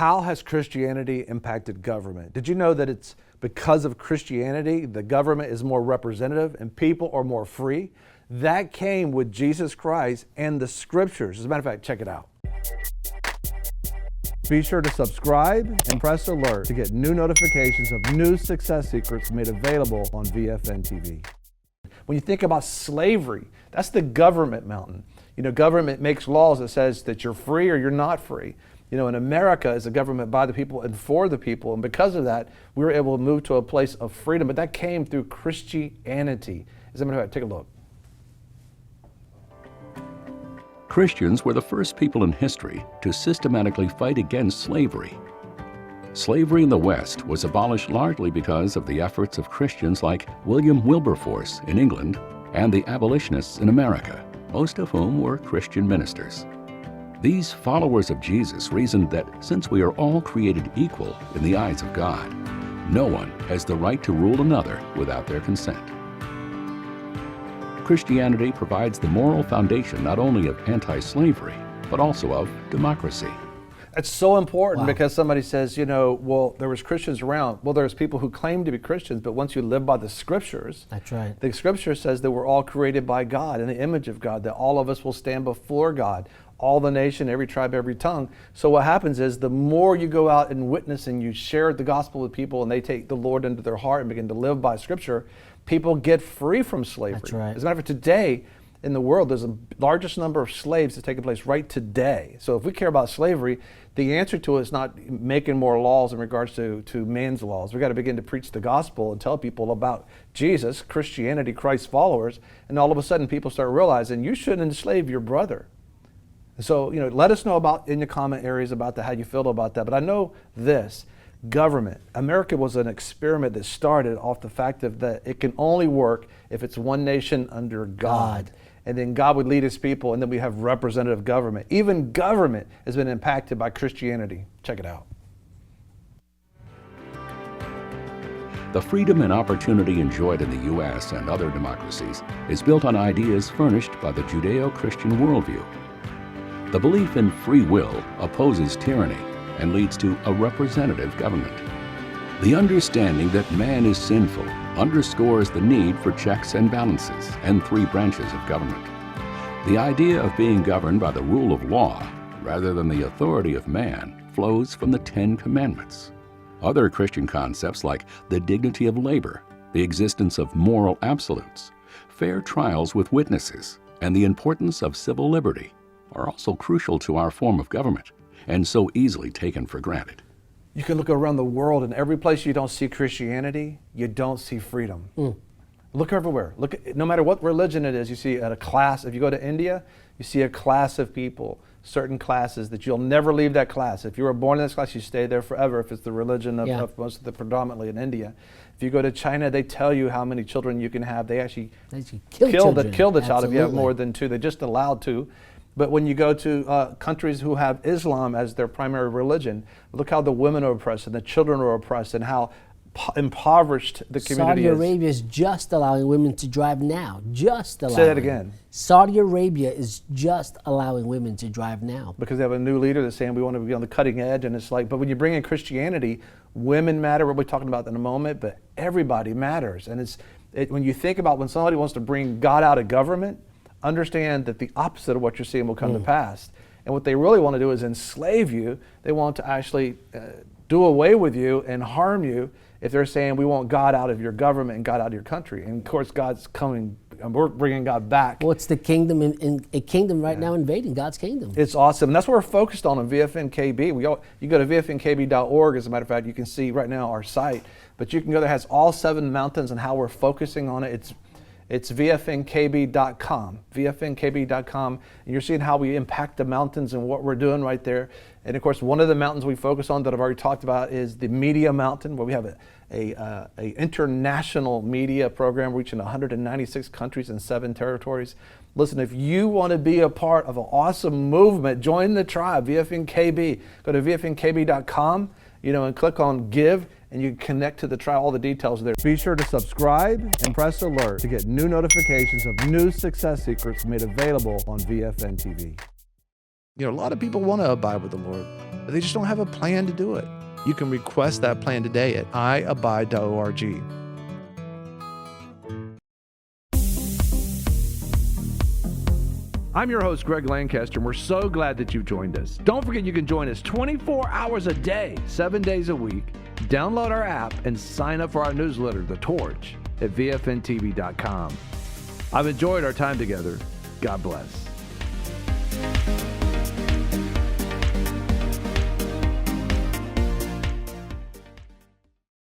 How has Christianity impacted government? Did you know that it's because of Christianity, the government is more representative and people are more free? That came with Jesus Christ and the scriptures. As a matter of fact, check it out. Be sure to subscribe and press alert to get new notifications of new success secrets made available on VFN TV. When you think about slavery, that's the government mountain. You know, government makes laws that says that you're free or you're not free. You know, in America is a government by the people and for the people, and because of that, we were able to move to a place of freedom, but that came through Christianity. As a matter of fact, take a look. Christians were the first people in history to systematically fight against slavery. Slavery in the West was abolished largely because of the efforts of Christians like William Wilberforce in England and the abolitionists in America, most of whom were Christian ministers. These followers of Jesus reasoned that since we are all created equal in the eyes of God, no one has the right to rule another without their consent. Christianity provides the moral foundation not only of anti-slavery, but also of democracy. That's so important because somebody says, you know, well, there was Christians around. Well, there's people who claim to be Christians, but once you live by the scriptures, that's right. The scripture says that we're all created by God in the image of God, that all of us will stand before God, all the nation, every tribe, every tongue. So what happens is the more you go out and witness and you share the gospel with people and they take the Lord into their heart and begin to live by scripture, people get free from slavery. That's right. As a matter of fact, today in the world, there's the largest number of slaves that's taking place right today. So if we care about slavery, the answer to it is not making more laws in regards to man's laws. We've got to begin to preach the gospel and tell people about Jesus, Christianity, Christ's followers, and all of a sudden people start realizing you shouldn't enslave your brother. So, you know, let us know about in the comment areas about how you feel about that. But I know this, government. America was an experiment that started off the fact of that it can only work if it's one nation under God. And then God would lead his people, and then we have representative government. Even government has been impacted by Christianity. Check it out. The freedom and opportunity enjoyed in the U.S. and other democracies is built on ideas furnished by the Judeo-Christian worldview. The belief in free will opposes tyranny and leads to a representative government. The understanding that man is sinful underscores the need for checks and balances and three branches of government. The idea of being governed by the rule of law rather than the authority of man flows from the Ten Commandments. Other Christian concepts like the dignity of labor, the existence of moral absolutes, fair trials with witnesses, and the importance of civil liberty are also crucial to our form of government and so easily taken for granted. You can look around the world, and every place you don't see Christianity, you don't see freedom. Look everywhere. Look, no matter what religion it is, you see at a class. If you go to India, you see a class of people, certain classes that you'll never leave that class. If you were born in this class, you stay there forever if it's the religion of most of the predominantly in India. If you go to China, they tell you how many children you can have. They actually kill the child if you have more than two. They're just allowed to. But when you go to countries who have Islam as their primary religion, look how the women are oppressed and the children are oppressed and how impoverished the community is. Saudi Arabia is just allowing women to drive now. Just allowing. Say that again. Saudi Arabia is just allowing women to drive now. Because they have a new leader that's saying we want to be on the cutting edge, and it's like, but when you bring in Christianity, women matter, we'll be talking about that in a moment, but everybody matters. And when you think about when somebody wants to bring God out of government, understand that the opposite of what you're seeing will come to pass. And what they really want to do is enslave you. They want to actually do away with you and harm you if they're saying we want God out of your government and God out of your country. And of course, God's coming, and we're bringing God back. Well, it's the kingdom, in a kingdom right now invading God's kingdom. It's awesome. And that's what we're focused on VFN KB. You go to vfnkb.org, as a matter of fact, you can see right now our site. But you can go there, it has all 7 mountains and how we're focusing on it. It's vfnkb.com, vfnkb.com, and you're seeing how we impact the mountains and what we're doing right there. And of course, one of the mountains we focus on that I've already talked about is the media mountain, where we have a international media program reaching 196 countries and 7 territories. Listen, if you want to be a part of an awesome movement, join the tribe, VFNKB. Go to vfnkb.com, and click on Give, and you can connect to the trial, all the details there. Be sure to subscribe and press alert to get new notifications of new success secrets made available on VFN TV. A lot of people want to abide with the Lord. but they just don't have a plan to do it. You can request that plan today at iabide.org. I'm your host, Greg Lancaster, and we're so glad that you've joined us. Don't forget you can join us 24 hours a day, 7 days a week. Download our app and sign up for our newsletter, The Torch, at vfntv.com. I've enjoyed our time together. God bless.